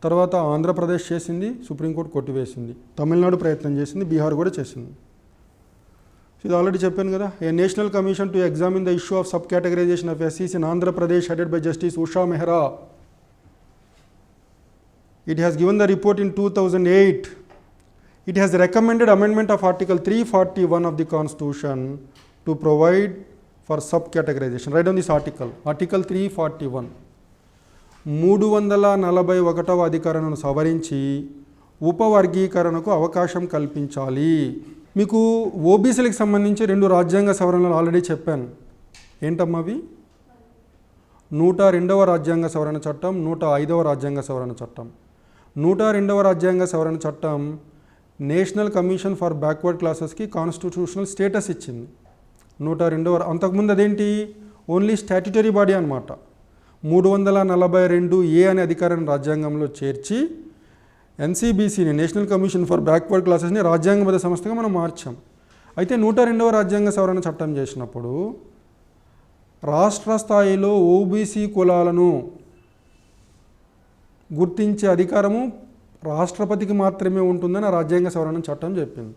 తర్వాత ఆంధ్రప్రదేశ్ చేసింది, సుప్రీంకోర్టు కొట్టివేసింది. తమిళనాడు ప్రయత్నం చేసింది, బీహార్ కూడా చేసింది. ఇది ఆల్రెడీ చెప్పాను కదా. A national commission to examine the issue of sub categorisation of ఎస్సీస్ in Andhra Pradesh headed by justice Usha Mehra. It has given the report in 2008. It has recommended amendment of Article 341 of the Constitution to provide for sub-categorization. Write down this article. Article 341. 341వ అధికరణను సవరించి ఉపవర్గీకరణకు అవకాశం కల్పించాలి. మీకు ఓబీసీలకు సంబంధించి 2 రాజ్యాంగ సవరణలు already చెప్పాను. ఏంటమ్మా అవి? 102వ రాజ్యాంగ సవరణ చట్టం, 105వ రాజ్యాంగ సవరణ చట్టం. 102వ రాజ్యాంగ సవరణ చట్టం నేషనల్ కమిషన్ ఫర్ బ్యాక్వర్డ్ క్లాసెస్కి కాన్స్టిట్యూషనల్ స్టేటస్ ఇచ్చింది. 102వ. అంతకుముందు అదేంటి? ఓన్లీ స్టాట్యుటరీ బాడీ అనమాట. 342A అనే అధికారాన్ని రాజ్యాంగంలో చేర్చి ఎన్సీబీసీని, నేషనల్ కమిషన్ ఫర్ బ్యాక్వర్డ్ క్లాసెస్ని రాజ్యాంగబద్ధ సంస్థగా మనం మార్చాం. అయితే 102వ రాజ్యాంగ సవరణ చట్టం చేసినప్పుడు రాష్ట్ర స్థాయిలో ఓబీసీ కులాలను గుర్తించే అధికారము రాష్ట్రపతికి మాత్రమే ఉంటుందని రాజ్యాంగ సవరణ చట్టం చెప్పింది.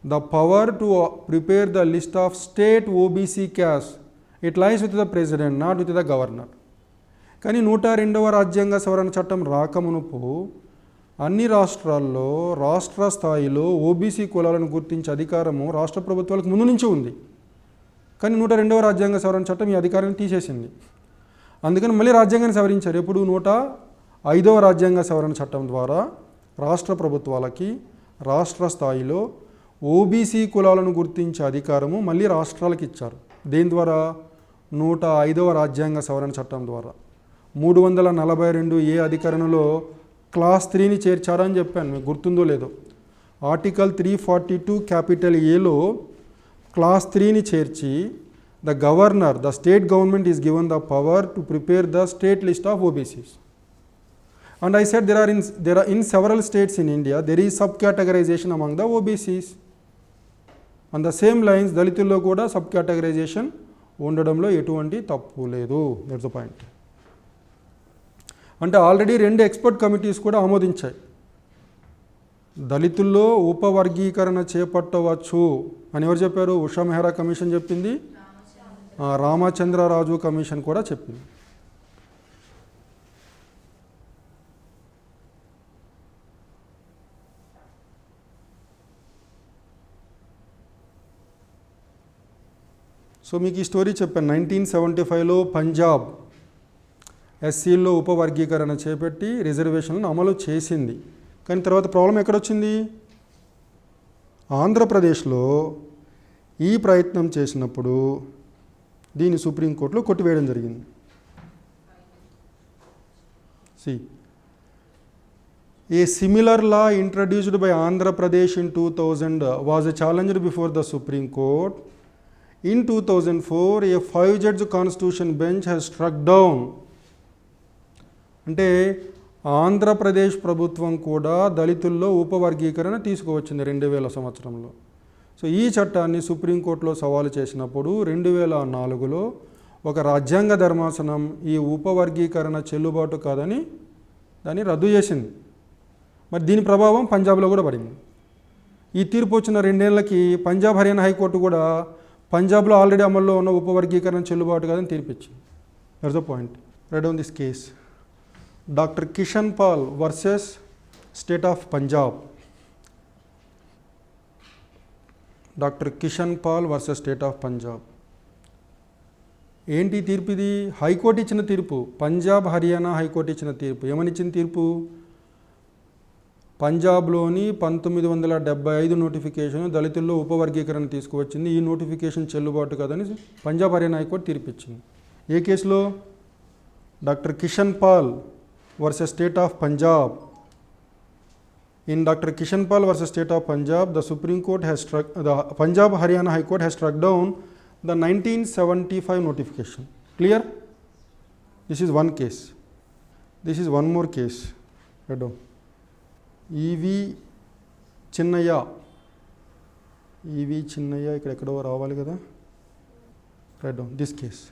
The power to prepare the list of state OBC caste it lies with the president, not with the governor. కానీ 102వ రాజ్యాంగ సవరణ చట్టం రాకమునుపు అన్ని రాష్ట్రాల్లో రాష్ట్ర స్థాయిలో ఓబీసీ కులాలను గుర్తించే అధికారము రాష్ట్ర ప్రభుత్వాలకు ముందు నుంచి ఉంది. కానీ 102వ రాజ్యాంగ సవరణ చట్టం ఈ అధికారాన్ని తీసేసింది. అందుకని మళ్ళీ రాజ్యాంగాన్ని సవరించారు. ఎప్పుడు? 105వ రాజ్యాంగ సవరణ చట్టం ద్వారా రాష్ట్ర ప్రభుత్వాలకి రాష్ట్ర స్థాయిలో ఓబీసీ కులాలను గుర్తించే అధికారము మళ్ళీ రాష్ట్రాలకు ఇచ్చారు. దేని ద్వారా? 105వ రాజ్యాంగ సవరణ చట్టం ద్వారా. 342A అధికరణలో క్లాస్ 3ని చేర్చారని చెప్పాను, మీకు గుర్తుందో లేదో. ఆర్టికల్ 342 క్యాపిటల్ ఏలో క్లాస్ 3ని చేర్చి the governor, the state government is given the power to prepare the state list of OBCs. And I said there are in several states in India there is sub-categorization among the OBCs. On the same lines దళితుల్లో కూడా sub-categorization ఉండడంలో ఎటువంటి తప్పు లేదు. That's the point. అంటే already 2 expert committees కూడా ఆమోదించాయి. దళితుల్లో ఉపవర్గీకరణ చేపట్టవచ్చు అని ఎవరు చెప్పారు? ఉషా మెహ్రా కమిషన్ చెప్పింది, రామచంద్రరాజు కమిషన్ కూడా చెప్పింది. సో మీకు ఈ స్టోరీ చెప్పాను. 1975లో పంజాబ్ ఎస్సీల్లో ఉపవర్గీకరణ చేపట్టి రిజర్వేషన్లను అమలు చేసింది. కానీ తర్వాత ప్రాబ్లం ఎక్కడొచ్చింది? ఆంధ్రప్రదేశ్లో ఈ ప్రయత్నం చేసినప్పుడు దీన్ని సుప్రీంకోర్టులో కొట్టివేయడం జరిగింది. A similar law introduced by Andhra Pradesh in 2000 was challenged before the Supreme Court. In 2004, a 5-judge constitution bench has struck down. అంటే ఆంధ్రప్రదేశ్ ప్రభుత్వం కూడా దళితుల్లో ఉపవర్గీకరణ తీసుకువచ్చింది 2000 సంవత్సరంలో. సో ఈ చట్టాన్ని సుప్రీంకోర్టులో సవాలు చేసినప్పుడు 2004లో ఒక రాజ్యాంగ ధర్మాసనం ఈ ఉపవర్గీకరణ చెల్లుబాటు కాదని దాన్ని రద్దు చేసింది. మరి దీని ప్రభావం పంజాబ్లో కూడా పడింది. ఈ తీర్పు వచ్చిన 2 ఏళ్ళకి పంజాబ్ హర్యానా హైకోర్టు కూడా పంజాబ్లో ఆల్రెడీ అమల్లో ఉన్న ఉపవర్గీకరణ చెల్లుబాటు కాదని తీర్పిచ్చింది. That's the point. Write down this case. Dr. Kishan Pal versus State of Punjab. Dr. Kishan Pal versus State of Punjab. ఏంటి తీర్పు ఇది? హైకోర్టు ఇచ్చిన తీర్పు. పంజాబ్ హర్యానా హైకోర్టు ఇచ్చిన తీర్పు. ఏమని ఇచ్చిన తీర్పు? పంజాబ్లోని 1975 నోటిఫికేషన్ దళితుల్లో ఉపవర్గీకరణ తీసుకువచ్చింది. ఈ నోటిఫికేషన్ చెల్లుబాటు కాదని పంజాబ్ హర్యానా హైకోర్టు తీర్పు ఇచ్చింది. ఏ కేసులో? Doctor Kishan Pal versus state of Punjab. In Dr. Kishan Pal versus State of Punjab, the Supreme Court has struck, the Punjab Haryana High Court has struck down the 1975 notification. Clear? This is one case. This is one more case. Write down. E.V. Chinnaya. E.V. Chinnaya ఇక్కడ ఎక్కడో రావాలి కదా. Write down this case.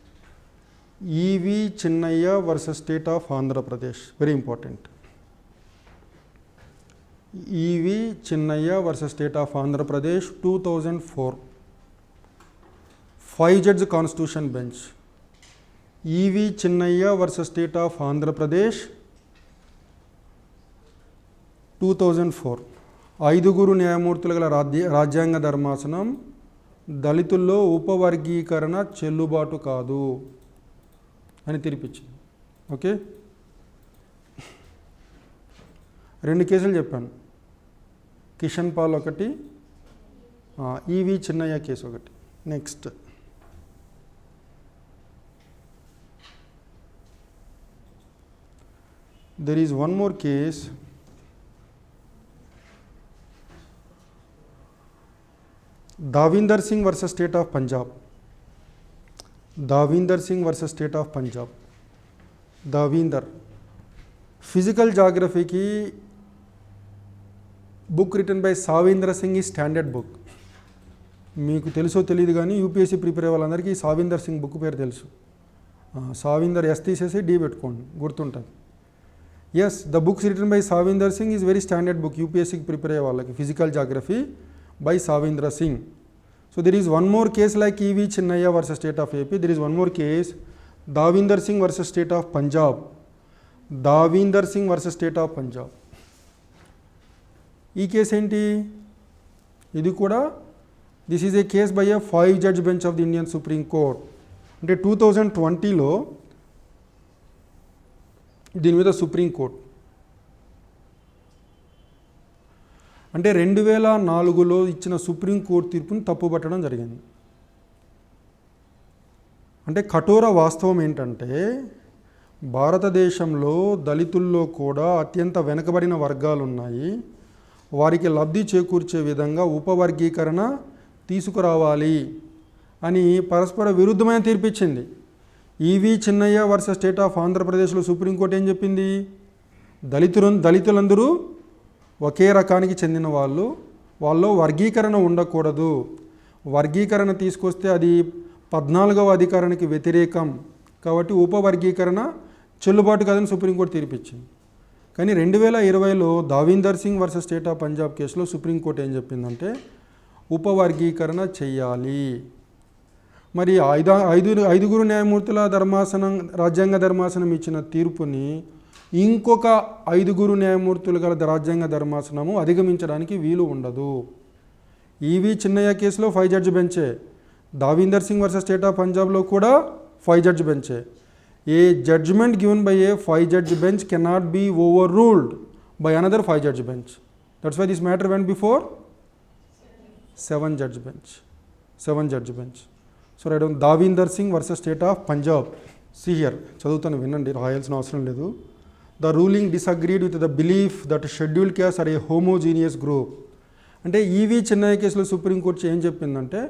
E.V. Chinnaya versus State of Andhra Pradesh. Very important. E.V. Chinnaya versus State of Andhra Pradesh 2004. 5-judge Constitution Bench. E.V. Chinnaya versus State of Andhra Pradesh 2004. 5 న్యాయమూర్తుల గల రాజ్యాంగ ధర్మాసనం దళితుల్లో ఉపవర్గీకరణ చెల్లుబాటు కాదు అని తీర్పిచ్చింది. ఓకే, 2 కేసులు చెప్పాను. కిషన్ పాల్ ఒకటి, ఈవి చిన్నయ్య కేసు ఒకటి. Next there is one more case. Davinder Singh versus State of Punjab. Davinder Singh versus State of Punjab. Davinder physical geography की book written by Savindra Singh ఈ స్టాండర్డ్ బుక్. మీకు తెలుసో తెలియదు కానీ యూపీఎస్సీ ప్రిపేర్ అయ్యే వాళ్ళందరికీ సావీందర్ సింగ్ బుక్ పేరు తెలుసు. సావీందర్ ఎస్ తీసేసి డి పెట్టుకోండి, గుర్తుంటుంది. Yes, the books written by Savinder Singh is very standard book యూపీఎస్సీకి ప్రిపేర్ అయ్యే వాళ్ళకి. Physical geography by Savindra Singh. So there is one more case like EV Chinnaiah versus state of AP. There is one more case Davinder Singh versus state of Punjab. Davinder Singh versus state of Punjab. ఈ కేసు ఏంటి? ఇది కూడా this is a case by a 5-judge bench of the Indian supreme court. అంటే 2020లో దీని మీద supreme court, అంటే 2004లో ఇచ్చిన సుప్రీం కోర్టు తీర్పును తప్పుపట్టడం జరిగింది. అంటే కఠోర వాస్తవం ఏంటంటే భారతదేశంలో దళితుల్లో కూడా అత్యంత వెనుకబడిన వర్గాలు ఉన్నాయి. వారికి లబ్ధి చేకూర్చే విధంగా ఉపవర్గీకరణ తీసుకురావాలి అని పరస్పర విరుద్ధమైన తీర్పిచ్చింది. ఈవి చిన్నయ్య వర్సెస్ స్టేట్ ఆఫ్ ఆంధ్రప్రదేశ్లో సుప్రీంకోర్టు ఏం చెప్పింది? దళితులందరూ ఒకే రకానికి చెందిన వాళ్ళలో వర్గీకరణ ఉండకూడదు. వర్గీకరణ తీసుకొస్తే అది 14వ అధికారానికి వ్యతిరేకం కాబట్టి ఉపవర్గీకరణ చెల్లుబాటు కాదని సుప్రీంకోర్టు తీర్పిచ్చింది. కానీ 2020లో Davinder Singh versus state of Punjab కేసులో సుప్రీంకోర్టు ఏం చెప్పిందంటే ఉపవర్గీకరణ చెయ్యాలి. మరి 5 న్యాయమూర్తుల ధర్మాసనం, రాజ్యాంగ ధర్మాసనం ఇచ్చిన తీర్పుని ఇంకొక 5 న్యాయమూర్తులు గల రాజ్యాంగ ధర్మాసనము అధిగమించడానికి వీలు ఉండదు. ఈవి చిన్నయ్య కేసులో 5-judge బెంచే, దావీందర్ సింగ్ వర్సెస్ స్టేట్ ఆఫ్ పంజాబ్లో కూడా 5-judge బెంచే. A judgment given by a 5-judge bench cannot be overruled by another 5-judge bench. That's why this matter went before 7-judge bench. 7-judge bench. So write down Davinder Singh versus State of Punjab. See here, చదువుతాను వినండి, రాయాల్సిన అవసరం లేదు. The ruling disagreed with the belief that scheduled castes are a homogeneous group. అంటే ఈవి చిన్నయ్య కేసులో Supreme Court ఏం చెప్పిందంటే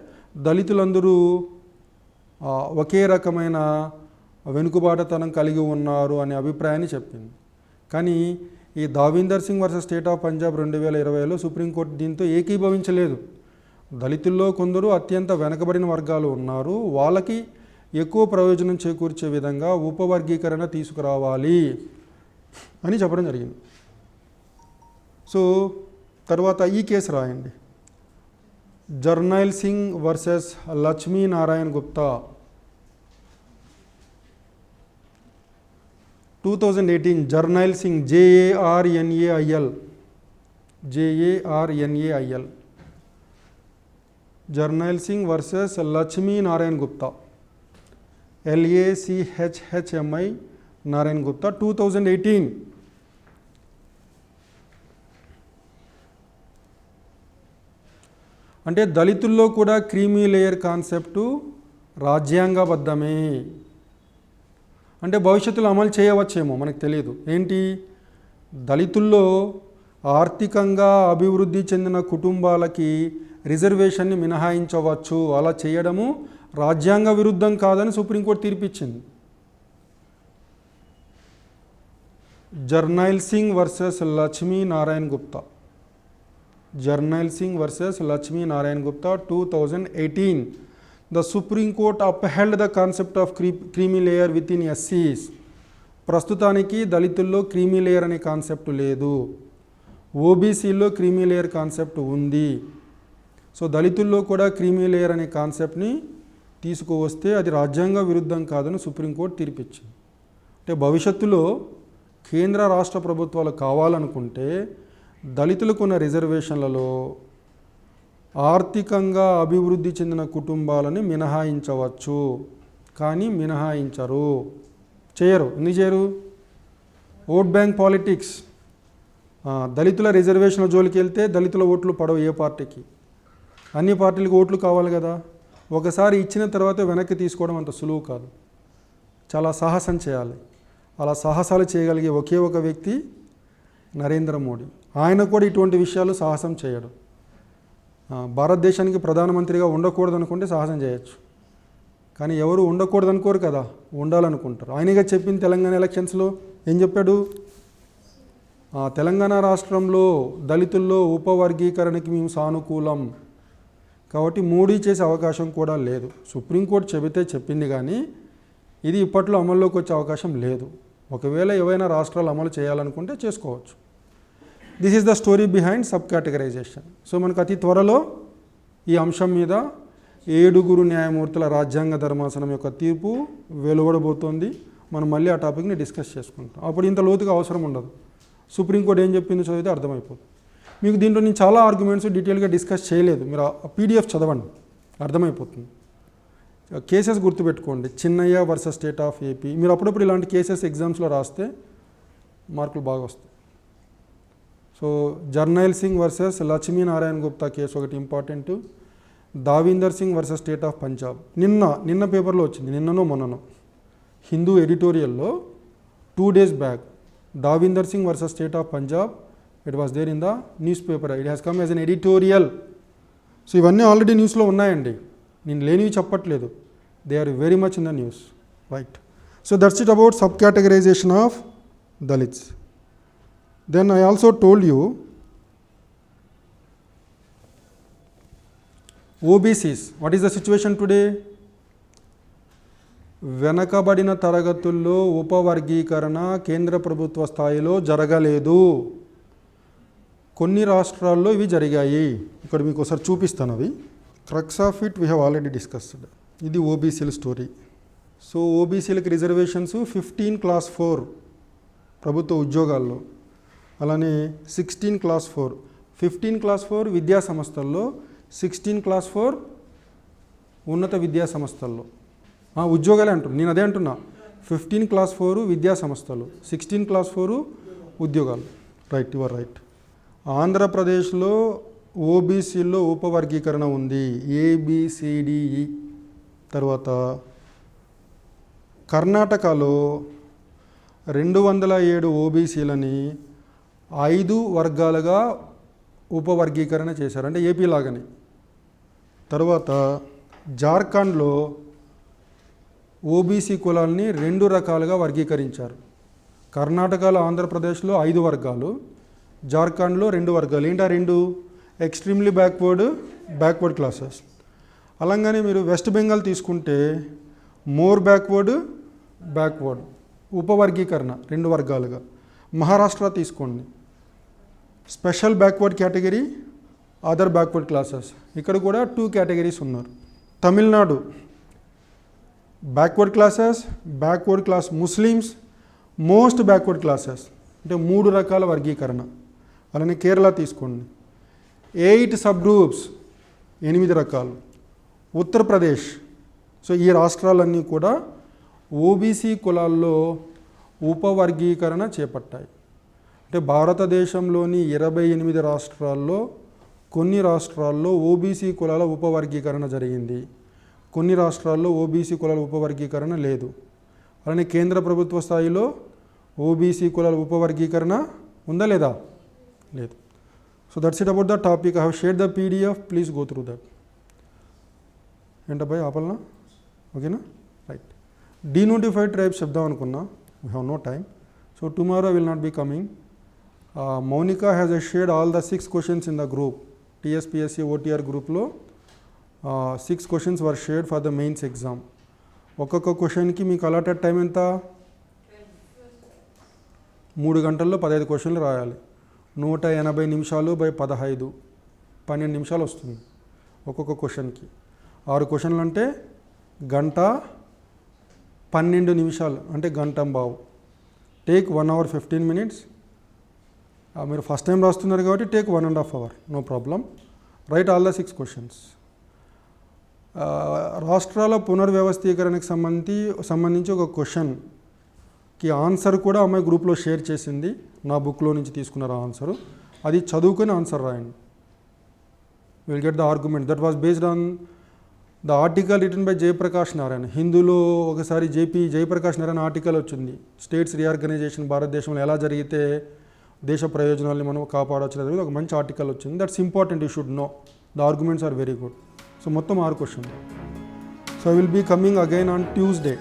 దళితులందరూ ఒకే రకమైన వెనుకబాటుతనం కలిగి ఉన్నారు అనే అభిప్రాయాన్ని చెప్పింది. కానీ ఈ Davinder Singh versus state of Punjab 2020లో సుప్రీంకోర్టు దీంతో ఏకీభవించలేదు. దళితుల్లో కొందరు అత్యంత వెనకబడిన వర్గాలు ఉన్నారు, వాళ్ళకి ఎక్కువ ప్రయోజనం చేకూర్చే విధంగా ఉపవర్గీకరణ తీసుకురావాలి అని చెప్పడం జరిగింది. సో తర్వాత ఈ కేసు రాయండి. Jarnail Singh versus Lakshmi Narayana Gupta. 2018 Jarnail Singh JARNAIL Jarnail Singh versus Lakshmi Narayana Gupta LACHHMI Narayana Gupta 2018. అంటే దళితుల్లో కూడా క్రీమీ లేయర్ కాన్సెప్టు రాజ్యాంగబద్ధమే. అంటే భవిష్యత్తులో అమలు చేయవచ్చేమో మనకు తెలియదు. ఏంటి, దళితుల్లో ఆర్థికంగా అభివృద్ధి చెందిన కుటుంబాలకి రిజర్వేషన్ని మినహాయించవచ్చు. అలా చేయడము రాజ్యాంగ విరుద్ధం కాదని సుప్రీంకోర్టు తీర్పిచ్చింది. Jarnail Singh versus Lakshmi Narayana Gupta, Jarnail Singh versus Lakshmi Narayana Gupta 2018. The Supreme Court upheld the concept of creamy layer within SCs. ప్రస్తుతానికి దళితుల్లో క్రీమీ లేయర్ అనే కాన్సెప్ట్ లేదు, ఓబీసీలో క్రీమీ లేయర్ కాన్సెప్ట్ ఉంది. సో దళితుల్లో కూడా క్రీమీ లేయర్ అనే కాన్సెప్ట్ని తీసుకువస్తే అది రాజ్యాంగ విరుద్ధం కాదని సుప్రీంకోర్టు తీర్పిచ్చింది. అంటే భవిష్యత్తులో కేంద్ర రాష్ట్ర ప్రభుత్వాలు కావాలనుకుంటే దళితులకున్న రిజర్వేషన్లలో ఆర్థికంగా అభివృద్ధి చెందిన కుటుంబాలని మినహాయించవచ్చు, కానీ మినహాయించరు, చేయరు. ఎందుకు చేయరు? Vote bank politics. దళితుల రిజర్వేషన్ల జోలికి వెళ్తే దళితుల ఓట్లు పడవు ఏ పార్టీకి. అన్ని పార్టీలకు ఓట్లు కావాలి కదా. ఒకసారి ఇచ్చిన తర్వాత వెనక్కి తీసుకోవడం అంత సులువు కాదు, చాలా సాహసం చేయాలి. అలా సాహసాలు చేయగలిగే ఒకే ఒక వ్యక్తి నరేంద్ర మోడీ. ఆయన కూడా ఇటువంటి విషయాలు సాహసం చేయడు. భారతదేశానికి ప్రధానమంత్రిగా ఉండకూడదు అనుకుంటే సాహసం చేయొచ్చు, కానీ ఎవరు ఉండకూడదు అనుకోరు కదా, ఉండాలనుకుంటారు. ఆయనగా చెప్పింది తెలంగాణ ఎలక్షన్స్లో ఏం చెప్పాడు? తెలంగాణ రాష్ట్రంలో దళితుల్లో ఉపవర్గీకరణకి మేము సానుకూలం, కాబట్టి మోడీ చేసే అవకాశం కూడా లేదు. సుప్రీంకోర్టు చెప్పింది కానీ ఇది ఇప్పట్లో అమల్లోకి వచ్చే అవకాశం లేదు. ఒకవేళ ఏవైనా రాష్ట్రాలు అమలు చేయాలనుకుంటే చేసుకోవచ్చు. This is the story behind sub categorisation. So మనకు అతి త్వరలో ఈ అంశం మీద 7 న్యాయమూర్తుల రాజ్యాంగ ధర్మాసనం యొక్క తీర్పు వెలువడబోతోంది. మనం మళ్ళీ ఆ టాపిక్ని డిస్కస్ చేసుకుంటాం. అప్పుడు ఇంత లోతుగా అవసరం ఉండదు. సుప్రీంకోర్టు ఏం చెప్పిందో చదివితే అర్థమైపోతుంది. మీకు దీంట్లో నేను చాలా ఆర్గ్యుమెంట్స్ డీటెయిల్గా డిస్కస్ చేయలేదు, మీరు ఆ PDF చదవండి, అర్థమైపోతుంది. కేసెస్ గుర్తుపెట్టుకోండి, Chinnaiah versus state of AP. మీరు అప్పుడప్పుడు ఇలాంటి కేసెస్ ఎగ్జామ్స్లో రాస్తే మార్కులు బాగా వస్తాయి. సో జర్నైల్ సింగ్ వర్సెస్ లక్ష్మీ నారాయణ గుప్తా కేసు ఒకటి important. Davinder Singh versus state of Punjab నిన్న పేపర్లో వచ్చింది, నిన్ననో మొన్ననో హిందూ ఎడిటోరియల్లో 2 days back. Davinder Singh versus state of Punjab, it was there in the newspaper. It has come as an editorial. So ఇవన్నీ ఆల్రెడీ న్యూస్లో ఉన్నాయండి, నేను లేనివి చెప్పట్లేదు. They are very much in the news, right? So that's it about sub categorisation of Dalits. Then I also told you OBCs. What is the situation today? వెనకబడిన తరగతుల్లో ఉపవర్గీకరణ కేంద్ర ప్రభుత్వ స్థాయిలో జరగలేదు. కొన్ని రాష్ట్రాల్లో ఇవి జరిగాయి. ఇక్కడ మీకు ఒకసారి చూపిస్తాను అవి. Crux of it we have already discussed. ఇది ఓబీసీల స్టోరీ. సో ఓబీసీలకు రిజర్వేషన్స్ 15 Class 4 ప్రభుత్వ ఉద్యోగాల్లో, అలానే 16 Class 4, 15 Class 4 విద్యా సంస్థల్లో, 16 Class 4 ఉన్నత విద్యా సంస్థల్లో. ఉద్యోగాలే అంటున్నా, నేను అదే అంటున్నా. 15 Class 4 విద్యా సంస్థలు, 16 Class 4 ఉద్యోగాలు. Right, your right. ఆంధ్రప్రదేశ్లో ఓబీసీల్లో ఉపవర్గీకరణ ఉంది, ABCDE. తర్వాత కర్ణాటకలో 207 ఓబీసీలని 5 వర్గాలుగా ఉపవర్గీకరణ చేశారు, అంటే ఏపీ లాగానే. తర్వాత జార్ఖండ్లో ఓబీసీ కులాల్ని 2 రకాలుగా వర్గీకరించారు. కర్ణాటకలో, ఆంధ్రప్రదేశ్లో 5 వర్గాలు, జార్ఖండ్లో 2 వర్గాలు. ఏంటి ఆ 2? Extremely backward classes. అలాగనే మీరు వెస్ట్ బెంగాల్ తీసుకుంటే మోర్ బ్యాక్వర్డ్ ఉపవర్గీకరణ 2 వర్గాలుగా. మహారాష్ట్ర తీసుకోండి, special backward category, other backward classes. ఇక్కడ కూడా 2 కేటగిరీస్ ఉన్నారు. Tamil Nadu backward classes, backward class Muslims, most backward classes అంటే 3 రకాల వర్గీకరణ. అలానే కేరళ తీసుకోండి, 8 సబ్ గ్రూప్స్, 8 రకాలు. ఉత్తరప్రదేశ్, సో ఈ రాష్ట్రాలన్నీ కూడా ఓబీసీ కులాల్లో ఉపవర్గీకరణ చేపట్టాయి. అంటే భారతదేశంలోని 28 రాష్ట్రాల్లో కొన్ని రాష్ట్రాల్లో ఓబీసీ కులాల ఉపవర్గీకరణ జరిగింది, కొన్ని రాష్ట్రాల్లో ఓబీసీ కులాల ఉపవర్గీకరణ లేదు. అలానే కేంద్ర ప్రభుత్వ స్థాయిలో ఓబీసీ కులాల ఉపవర్గీకరణ ఉందా లేదా? లేదు. So that's it about the topic. I have shared the PDF, please go through that. ఏంటబ్బాయి ఆపల్నా? ఓకేనా? రైట్. డీనోటిఫైడ్ ట్రైబ్స్ చెప్దాం అనుకున్నా, we have no time. So tomorrow I will not be coming. Monika has shared all the 6 questions in the group. TSPSC OTR గ్రూప్లో 6 questions were shared for the mains exam. ఒక్కొక్క క్వశ్చన్కి మీకు allotted time ఎంత? 3 గంటల్లో 15 క్వశ్చన్లు రాయాలి. 180 నిమిషాలు బై 15, 12 నిమిషాలు వస్తుంది ఒక్కొక్క క్వశ్చన్కి. 6 క్వశ్చన్లు అంటే గంట 12 నిమిషాలు, అంటే గంటంబావు. Take 1 hour 15 minutes. మీరు ఫస్ట్ టైం రాస్తున్నారు కాబట్టి take 1.5 hour, no problem. Right all the 6 questions. రాష్ట్రాల పునర్వ్యవస్థీకరణకు సంబంధించి ఒక క్వశ్చన్కి ఆన్సర్ కూడా అమ్మాయి గ్రూప్లో షేర్ చేసింది. నా బుక్లో నుంచి తీసుకున్నారు ఆన్సరు. అది చదువుకొని ఆన్సర్ రాయండి. Will get the argument. That was based on the article written by Jayaprakash Narayana. హిందూలో ఒకసారి జయప్రకాష్ నారాయణ ఆర్టికల్ వచ్చింది, స్టేట్స్ రీఆర్గనైజేషన్ భారతదేశంలో ఎలా జరిగితే దేశ ప్రయోజనాల్ని మనం కాపాడవచ్చు అనేది ఒక మంచి ఆర్టికల్ వచ్చింది. That's important, you should know. The arguments are very good. So మొత్తం 6 question. So I will be coming again on Tuesday.